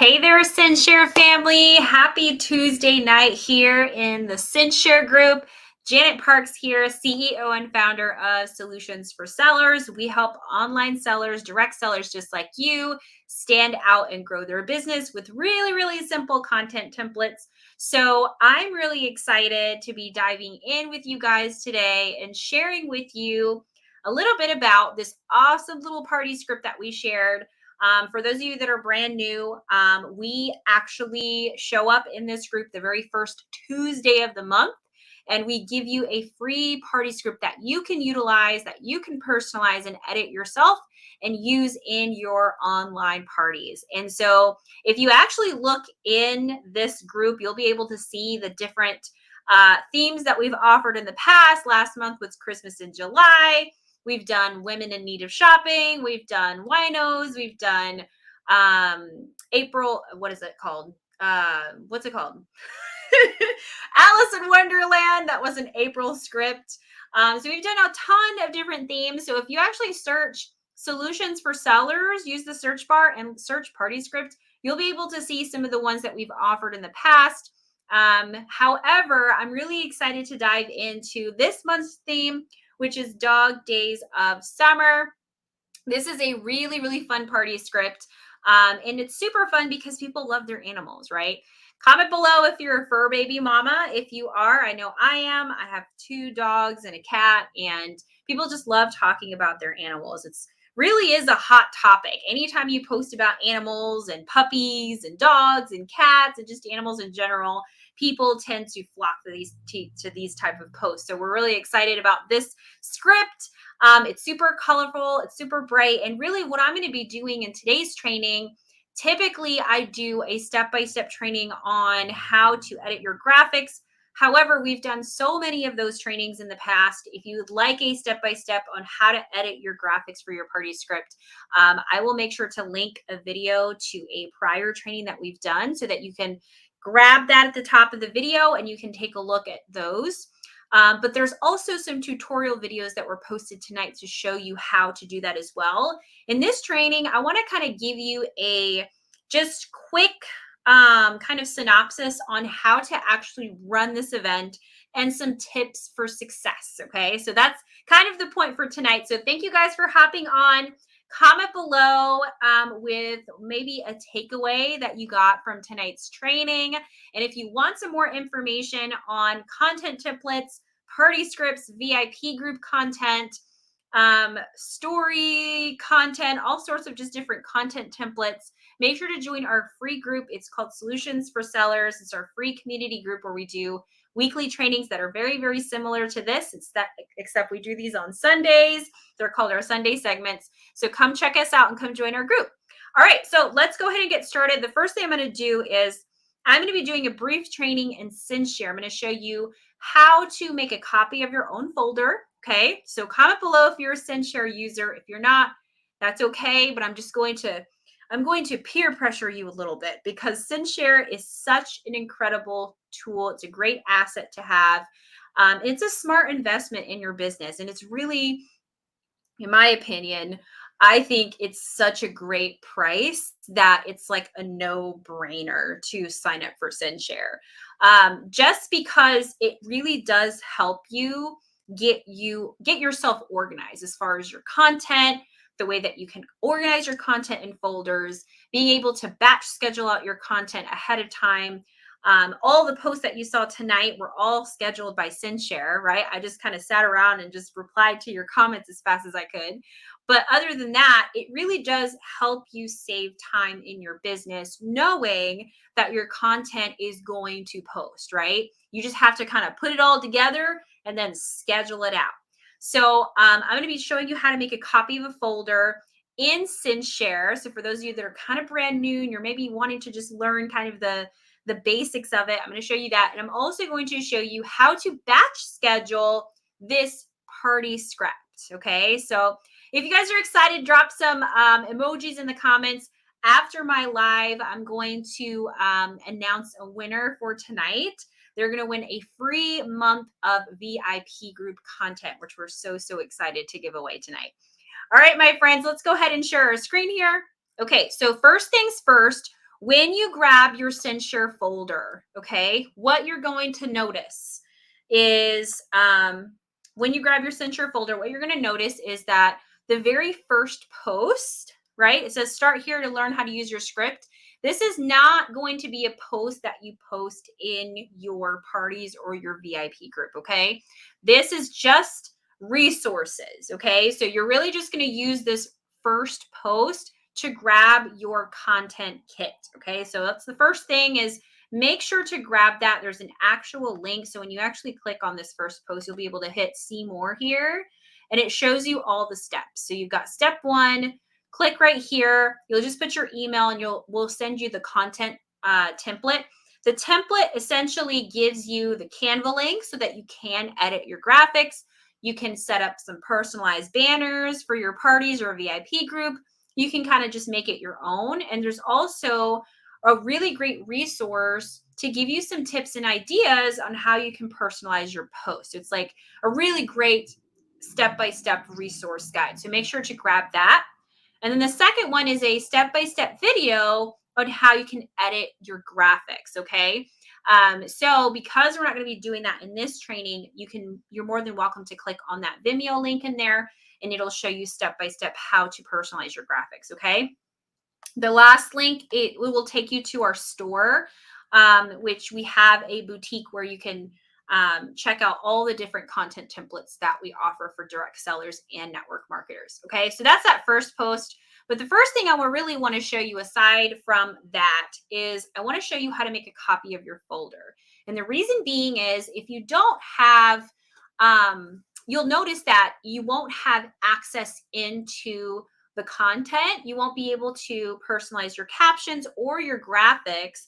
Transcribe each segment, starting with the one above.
Hey there, CinchShare family. Happy Tuesday night here in the CinchShare group. Janet Parks here, CEO and founder of Solutions for Sellers. We help online sellers, direct sellers just like you, stand out and grow their business with really, really simple content templates. So I'm really excited to be diving in with you guys today and sharing with you a little bit about this awesome little party script that we shared. For those of you that are brand new, we actually show up in this group the very first Tuesday of the month, and we give you a free party script that you can utilize, that you can personalize and edit yourself and use in your online parties. And so, if you actually look in this group, you'll be able to see the different themes that we've offered in the past. Last month was Christmas in July. We've done women in need of shopping. We've done winos. We've done April. What is it called? What's it called? Alice in Wonderland. That was an April script. So we've done a ton of different themes. So if you actually search solutions for sellers, use the search bar and search party script, you'll be able to see some of the ones that we've offered in the past. However, I'm really excited to dive into this month's theme, which is Dog Days of Summer. This is a really, really fun party script. And it's super fun because people love their animals, right? Comment below if you're a fur baby mama. If you are, I know I am. I have 2 dogs and a cat, and people just love talking about their animals. It's really is a hot topic. Anytime you post about animals and puppies and dogs and cats and just animals in general, people tend to flock to these type of posts. So we're really excited about this script. It's super colorful, it's super bright, and really what I'm going to be doing in today's training, typically I do a step-by-step training on how to edit your graphics. However, we've done so many of those trainings in the past. If you would like a step-by-step on how to edit your graphics for your party script, I will make sure to link a video to a prior training that we've done so that you can grab that at the top of the video and you can take a look at those. But there's also some tutorial videos that were posted tonight to show you how to do that as well. In this training, I want to kind of give you a just quick kind of synopsis on how to actually run this event and some tips for success. Okay, so that's kind of the point for tonight. So thank you guys for hopping on. Comment below with maybe a takeaway that you got from tonight's training. And if you want some more information on content templates, party scripts, VIP group content, story content, all sorts of just different content templates, make sure to join our free group. It's called Solutions for Sellers. It's our free community group where we do weekly trainings that are very, very similar to this. It's that, except we do these on Sundays. They're called our Sunday segments. So come check us out and come join our group. All right, so let's go ahead and get started. The first thing I'm going to do is I'm going to be doing a brief training in CinchShare. I'm going to show you how to make a copy of your own folder. Okay, so comment below if you're a CinchShare user. If you're not, that's okay, but I'm going to peer pressure you a little bit because CinchShare is such an incredible tool. It's a great asset to have. It's a smart investment in your business, and it's really, in my opinion, I think it's such a great price that it's like a no-brainer to sign up for CinchShare. Just because it really does help you get yourself organized as far as your content, the way that you can organize your content in folders, being able to batch schedule out your content ahead of time. All the posts that you saw tonight were all scheduled by CinchShare, right? I just kind of sat around and just replied to your comments as fast as I could. But other than that, it really does help you save time in your business, knowing that your content is going to post, right? You just have to kind of put it all together and then schedule it out. So I'm going to be showing you how to make a copy of a folder in CinchShare. So for those of you that are kind of brand new and you're maybe wanting to just learn kind of the basics of it, I'm going to show you that. And I'm also going to show you how to batch schedule this party script. Okay, so if you guys are excited, drop some emojis in the comments. After my live, I'm going to announce a winner for tonight. They're going to win a free month of VIP group content, which we're so, so excited to give away tonight. All right, my friends, let's go ahead and share our screen here. Okay, so first things first, When you grab your CinchShare folder, okay, what you're going to notice is when you grab your CinchShare folder, what you're going to notice is that the very first post, right? It says start here to learn how to use your script. This is not going to be a post that you post in your parties or your VIP group, okay? This is just resources, okay? So you're really just going to use this first post to grab your content kit, okay? So that's the first thing is make sure to grab that. There's an actual link. So when you actually click on this first post, you'll be able to hit see more here and it shows you all the steps. So you've got step 1, click right here. You'll just put your email and we'll send you the content template. The template essentially gives you the Canva link so that you can edit your graphics. You can set up some personalized banners for your parties or a VIP group. You can kind of just make it your own. And there's also a really great resource to give you some tips and ideas on how you can personalize your post. It's like a really great step-by-step resource guide. So make sure to grab that. And then the second one is a step-by-step video on how you can edit your graphics, okay? So because we're not going to be doing that in this training, you're more than welcome to click on that Vimeo link in there and it'll show you step-by-step how to personalize your graphics, okay? The last link, it will take you to our store, which we have a boutique where you can check out all the different content templates that we offer for direct sellers and network marketers. Okay, so that's that first post. But the first thing I really want to show you aside from that is I want to show you how to make a copy of your folder. And the reason being is if you don't have, you'll notice that you won't have access into the content. You won't be able to personalize your captions or your graphics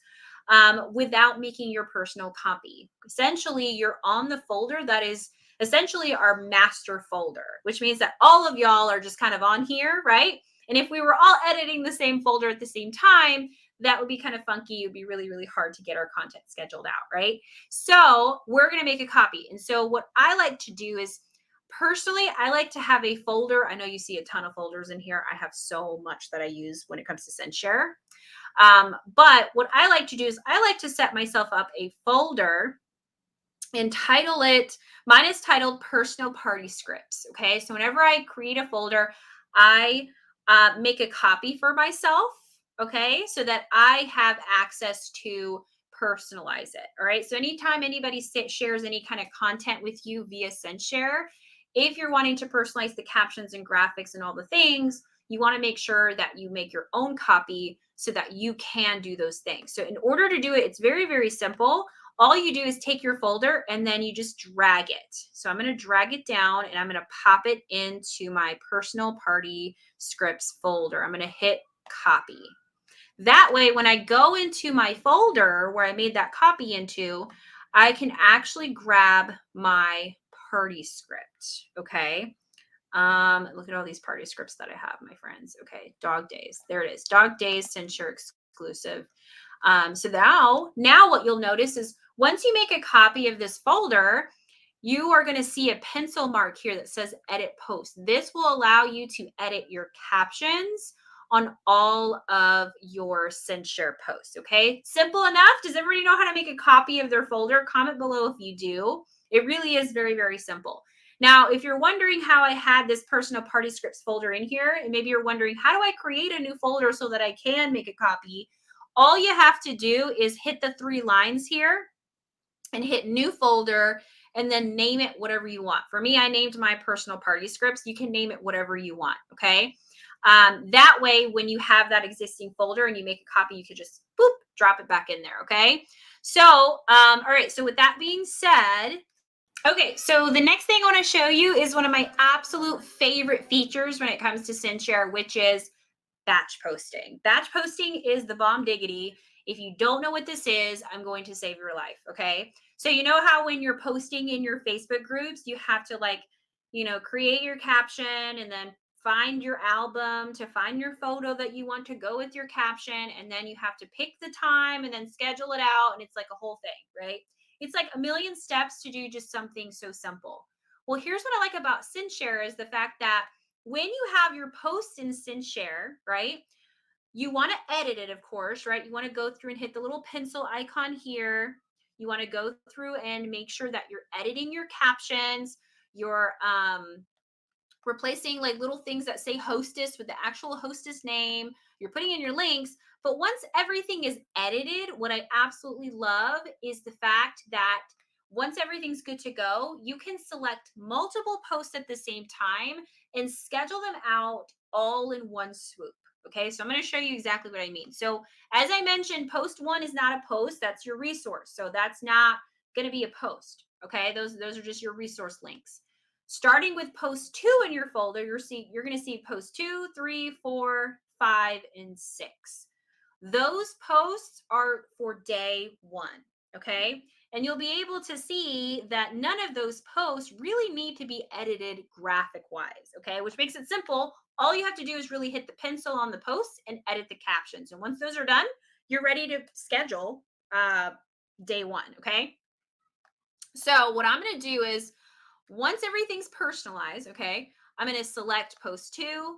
without making your personal copy. Essentially, you're on the folder that is essentially our master folder, which means that all of y'all are just kind of on here, right? And if we were all editing the same folder at the same time, that would be kind of funky. It would be really, really hard to get our content scheduled out, right? So we're going to make a copy. And so what I like to do is personally, I like to have a folder. I know you see a ton of folders in here. I have so much that I use when it comes to CinchShare. But what I like to do is I like to set myself up a folder and title it, mine is titled personal party scripts. Okay. So whenever I create a folder, I make a copy for myself. Okay. So that I have access to personalize it. All right. So anytime anybody shares any kind of content with you via CinchShare, if you're wanting to personalize the captions and graphics and all the things, you want to make sure that you make your own copy so that you can do those things. So in order to do it, it's very, very simple. All you do is take your folder and then you just drag it. So I'm going to drag it down and I'm going to pop it into my personal party scripts folder. I'm going to hit copy. That way, when I go into my folder where I made that copy into, I can actually grab my party script. Okay. Look at all these party scripts that I have, my friends. Okay, dog days. There it is. Dog days, CinchShare exclusive. So now what you'll notice is once you make a copy of this folder, you are going to see a pencil mark here that says edit post. This will allow you to edit your captions on all of your CinchShare posts. Okay, simple enough. Does everybody know how to make a copy of their folder? Comment below if you do. It really is very, very simple. Now, if you're wondering how I had this personal party scripts folder in here, and maybe you're wondering, how do I create a new folder so that I can make a copy? All you have to do is hit the 3 lines here and hit new folder and then name it whatever you want. For me, I named my personal party scripts. You can name it whatever you want, okay? That way, when you have that existing folder and you make a copy, you could just boop, drop it back in there, okay? So, all right, so with that being said, okay, so the next thing I want to show you is one of my absolute favorite features when it comes to CinchShare, which is batch posting. Batch posting is the bomb diggity. If you don't know what this is, I'm going to save your life. Okay. So, you know how when you're posting in your Facebook groups, you have to create your caption and then find your album to find your photo that you want to go with your caption. And then you have to pick the time and then schedule it out. And it's like a whole thing, right? It's like a million steps to do just something so simple. Well, here's what I like about CinchShare is the fact that when you have your posts in CinchShare, right? You want to edit it, of course, right? You want to go through and hit the little pencil icon here. You want to go through and make sure that you're editing your captions, your replacing like little things that say hostess with the actual hostess name. You're putting in your links. But once everything is edited, what I absolutely love is the fact that once everything's good to go, you can select multiple posts at the same time and schedule them out all in one swoop. Okay, so I'm going to show you exactly what I mean. So, as I mentioned, post one is not a post, that's your resource. So, that's not going to be a post. Okay, those are just your resource links. Starting with post two in your folder, you're going to see post 2, 3, 4, 5, and 6. Those posts are for day one. Okay. And you'll be able to see that none of those posts really need to be edited graphic wise. Okay. Which makes it simple. All you have to do is really hit the pencil on the posts and edit the captions. And once those are done, you're ready to schedule day one. Okay. So, what I'm going to do is once everything's personalized, okay, I'm going to select post 2,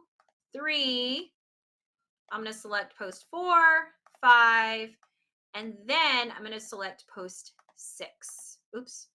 3, I'm going to select post 4, 5, and then I'm going to select post 6. Oops,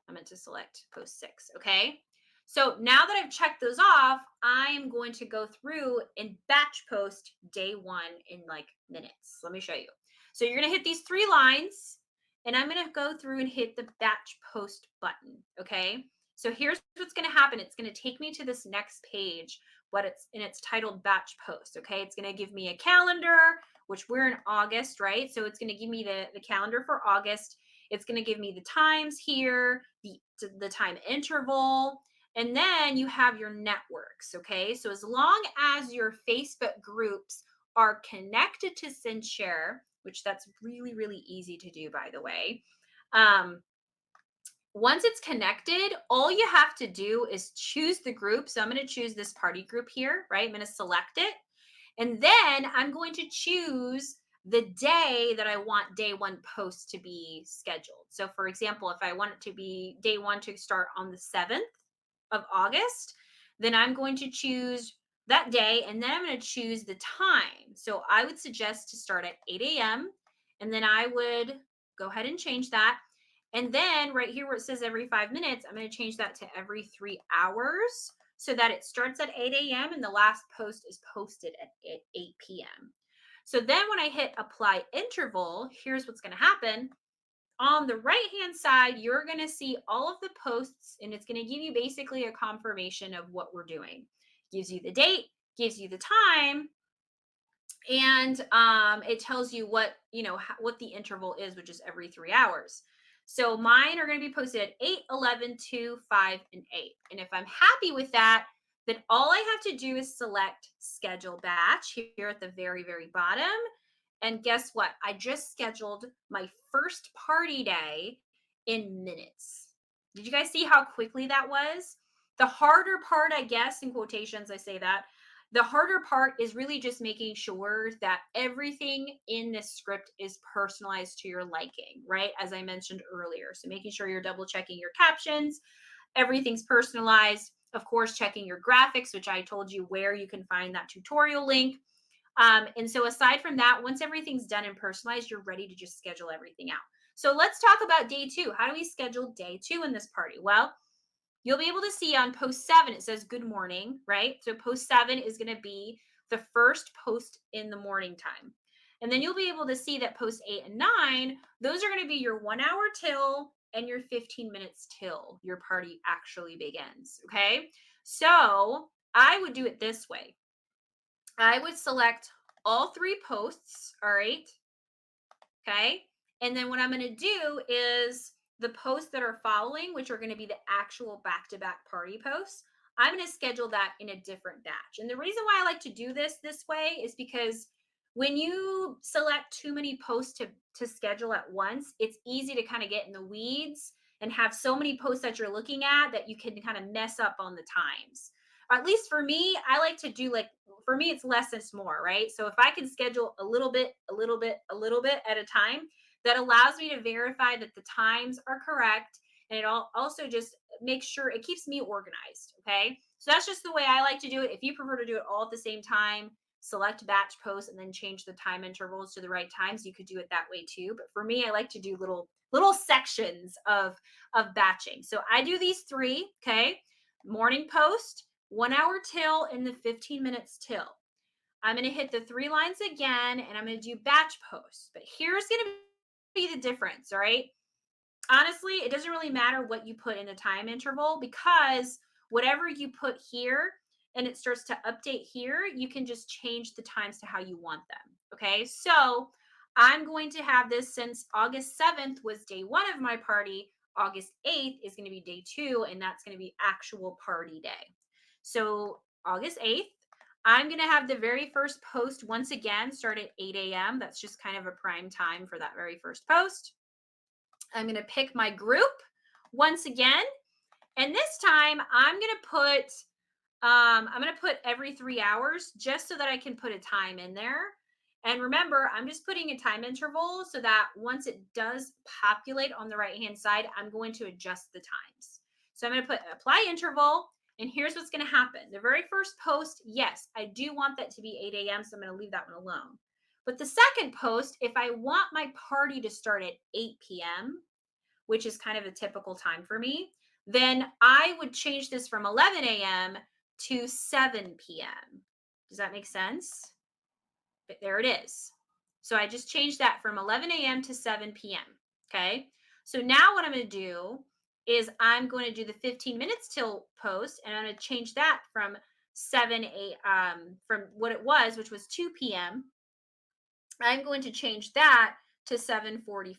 I meant to select post 6, okay? So now that I've checked those off, I'm going to go through and batch post day one in like minutes. Let me show you. So you're going to hit these 3 lines, and I'm going to go through and hit the batch post button, okay? So here's what's going to happen. It's going to take me to this next page, it's titled batch post, okay? It's going to give me a calendar, which we're in August, right? So it's going to give me the calendar for August. It's going to give me the times here, the time interval, and then you have your networks, okay? So as long as your Facebook groups are connected to CinchShare, which that's really, really easy to do, by the way. Once it's connected, all you have to do is choose the group. So I'm going to choose this party group here, right? I'm going to select it. And then I'm going to choose the day that I want day one post to be scheduled. So, for example, if I want it to be day one to start on the 7th of August, then I'm going to choose that day and then I'm going to choose the time. So, I would suggest to start at 8 a.m. and then I would go ahead and change that. And then right here where it says every 5 minutes, I'm going to change that to every 3 hours so that it starts at 8 a.m. and the last post is posted at 8 p.m. So then when I hit apply interval, here's what's going to happen. On the right hand side, you're going to see all of the posts and it's going to give you basically a confirmation of what we're doing. Gives you the date, gives you the time, and it tells you what what the interval is, which is every 3 hours. So mine are going to be posted at 8, 11, 2, 5, and 8. And if I'm happy with that, then all I have to do is select schedule batch here at the very, very bottom. And guess what? I just scheduled my first party day in minutes. Did you guys see how quickly that was? The harder part, I guess, in quotations, I say that, the harder part is really just making sure that everything in this script is personalized to your liking, right? As I mentioned earlier. So making sure you're double checking your captions, everything's personalized. Of course, checking your graphics, which I told you where you can find that tutorial link. And so aside from that, once everything's done and personalized, you're ready to just schedule everything out. So let's talk about day 2. How do we schedule day 2 in this party? Well, you'll be able to see on post 7, it says good morning, right? So post 7 is going to be the first post in the morning time. And then you'll be able to see that post 8 and 9, those are going to be your 1 hour till and your 15 minutes till your party actually begins. Okay. So I would do it this way. I would select all 3 posts. All right. Okay. And then what I'm going to do is the posts that are following, which are going to be the actual back-to-back party posts, I'm going to schedule that in a different batch. And the reason why I like to do this way is because when you select too many posts to schedule at once, it's easy to kind of get in the weeds and have so many posts that you're looking at that you can kind of mess up on the times. Or at least for me, I like to do for me, it's less is more, right? So if I can schedule a little bit, a little bit, a little bit at a time, that allows me to verify that the times are correct. And it also just makes sure it keeps me organized. Okay. So that's just the way I like to do it. If you prefer to do it all at the same time, select batch post and then change the time intervals to the right times, you could do it that way too. But for me, I like to do little sections of batching. So I do these three, okay? Morning post, 1 hour till, and the 15 minutes till. I'm going to hit the 3 lines again, and I'm going to do batch posts. But here's going to be the difference, all right? Honestly, it doesn't really matter what you put in the time interval, because whatever you put here and it starts to update here, you can just change the times to how you want them. Okay. So I'm going to have this, since August 7th was day 1 of my party, August 8th is going to be day 2, and that's going to be actual party day. So August 8th, I'm going to have the very first post once again start at 8 a.m. That's just kind of a prime time for that very first post. I'm going to pick my group once again. And this time I'm going to put every 3 hours, just so that I can put a time in there. And remember, I'm just putting a time interval so that once it does populate on the right-hand side, I'm going to adjust the times. So I'm going to put apply interval, and here's what's going to happen. The very first post, yes, I do want that to be 8 a.m., so I'm going to leave that one alone. But the second post, if I want my party to start at 8 p.m., which is kind of a typical time for me, then I would change this from 11 a.m. to 7 p.m. Does that make sense? But there it is. So I just changed that from 11 a.m. to 7 p.m. Okay. So now what I'm going to do is I'm going to do the 15 minutes till post, and I'm going to change that from from what it was, which was 2 p.m. I'm going to change that to 7:45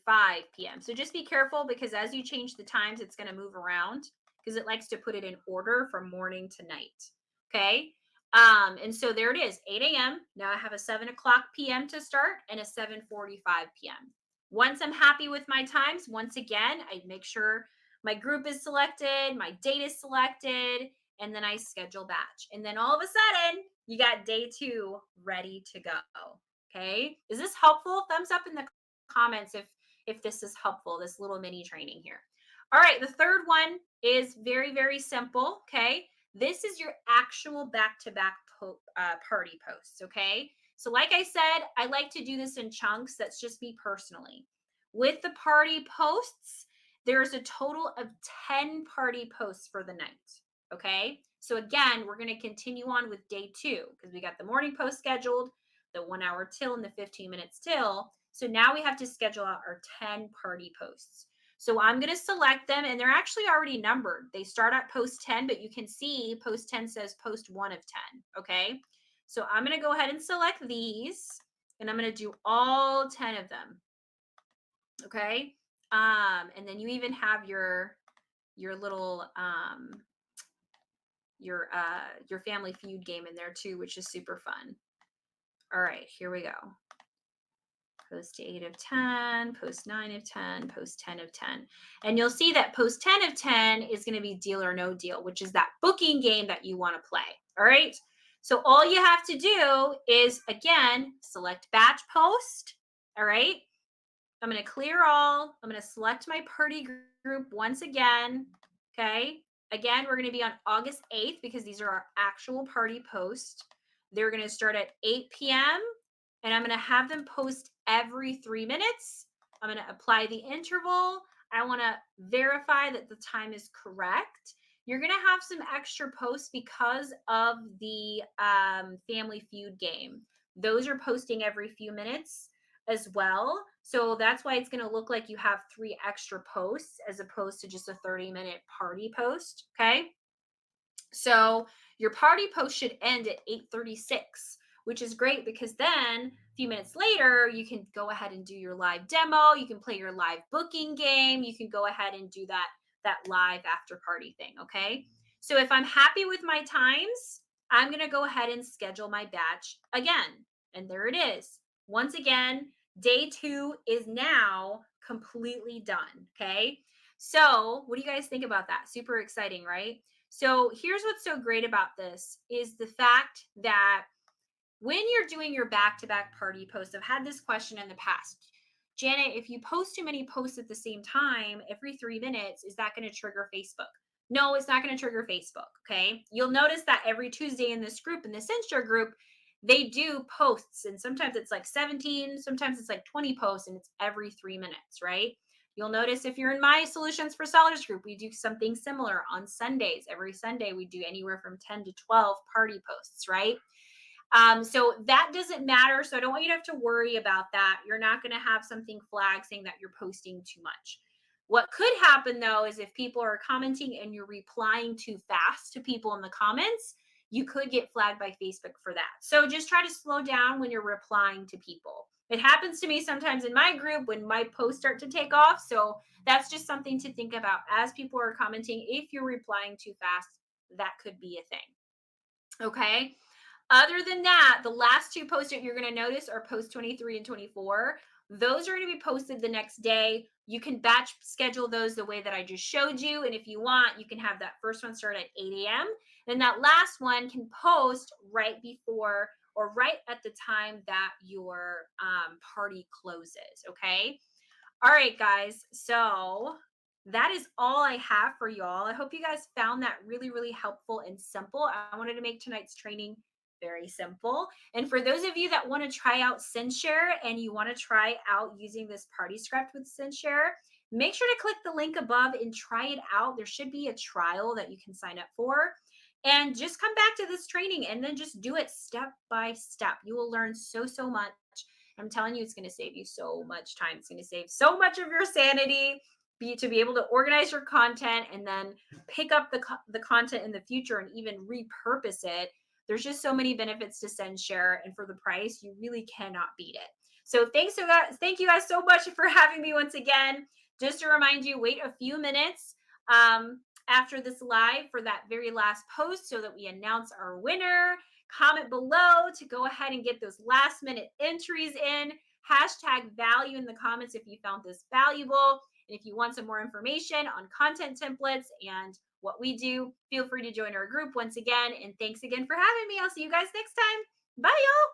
p.m. So just be careful, because as you change the times, it's going to move around, because it likes to put it in order from morning to night. Okay. And so there it is, 8 a.m. Now I have a 7 o'clock p.m. to start and a 7:45 p.m. Once I'm happy with my times, once again, I make sure my group is selected, my date is selected, and then I schedule batch. And then all of a sudden, you got day 2 ready to go. Okay. Is this helpful? Thumbs up in the comments if this is helpful, this little mini training here. All right. The third one is very, very simple. Okay. This is your actual back-to-back party posts. Okay. So like I said, I like to do this in chunks. That's just me personally. With the party posts, there's a total of 10 party posts for the night. Okay. So again, we're going to continue on with day 2, because we got the morning post scheduled, the 1 hour till, and the 15 minutes till. So now we have to schedule out our 10 party posts. So I'm going to select them, and they're actually already numbered. They start at post 10, but you can see post 10 says post 1 of 10. Okay. So I'm going to go ahead and select these, and I'm going to do all 10 of them. Okay. And then you even have your little your Family Feud game in there too, which is super fun. All right, here we go. Post 8 of 10, post 9 of 10, post 10 of 10. And you'll see that post 10 of 10 is going to be Deal or No Deal, which is that booking game that you want to play. All right. So all you have to do is, again, select batch post. All right. I'm going to clear all. I'm going to select my party group once again. Okay. Again, we're going to be on August 8th, because these are our actual party posts. They're going to start at 8 p.m. and I'm going to have them post every 3 minutes. I'm going to apply the interval. I want to verify that the time is correct. You're going to have some extra posts because of the Family Feud game. Those are posting every few minutes as well. So that's why it's going to look like you have 3 extra posts as opposed to just a 30-minute party post. Okay. So your party post should end at 8:36, which is great, because then a few minutes later, you can go ahead and do your live demo. You can play your live booking game. You can go ahead and do that live after party thing. Okay. So if I'm happy with my times, I'm going to go ahead and schedule my batch again. And there it is. Once again, day 2 is now completely done. Okay. So what do you guys think about that? Super exciting, right? So here's what's so great about this is the fact that when you're doing your back-to-back party posts, I've had this question in the past. Janet, if you post too many posts at the same time every 3 minutes, is that going to trigger Facebook? No, it's not going to trigger Facebook. Okay. You'll notice that every Tuesday in this group, in the CinchShare group, they do posts, and sometimes it's like 17, sometimes it's like 20 posts, and it's every 3 minutes, right? You'll notice if you're in my Solutions for Sellers group, we do something similar on Sundays. Every Sunday, we do anywhere from 10 to 12 party posts, right? So that doesn't matter. So I don't want you to have to worry about that. You're not going to have something flag saying that you're posting too much. What could happen though is if people are commenting and you're replying too fast to people in the comments, you could get flagged by Facebook for that. So just try to slow down when you're replying to people. It happens to me sometimes in my group when my posts start to take off. So that's just something to think about as people are commenting. If you're replying too fast, that could be a thing. Okay. Other than that, the last two posts that you're going to notice are post 23 and 24. Those are going to be posted the next day. You can batch schedule those the way that I just showed you. And if you want, you can have that first one start at 8 a.m. And that last one can post right before or right at the time that your party closes. Okay. All right, guys. So that is all I have for y'all. I hope you guys found that really, really helpful and simple. I wanted to make tonight's training very simple. And for those of you that want to try out CinchShare and you want to try out using this party script with CinchShare, make sure to click the link above and try it out. There should be a trial that you can sign up for. And just come back to this training and then just do it step by step. You will learn so, so much. I'm telling you, it's going to save you so much time. It's going to save so much of your sanity to be able to organize your content and then pick up the content in the future and even repurpose it. There's just so many benefits to CinchShare, and for the price, you really cannot beat it. So thank you guys so much for having me once again. Just to remind you, wait a few minutes after this live for that very last post so that we announce our winner. Comment below to go ahead and get those last minute entries in. Hashtag value in the comments if you found this valuable. And if you want some more information on content templates and what we do, feel free to join our group once again. And thanks again for having me. I'll see you guys next time. Bye, y'all.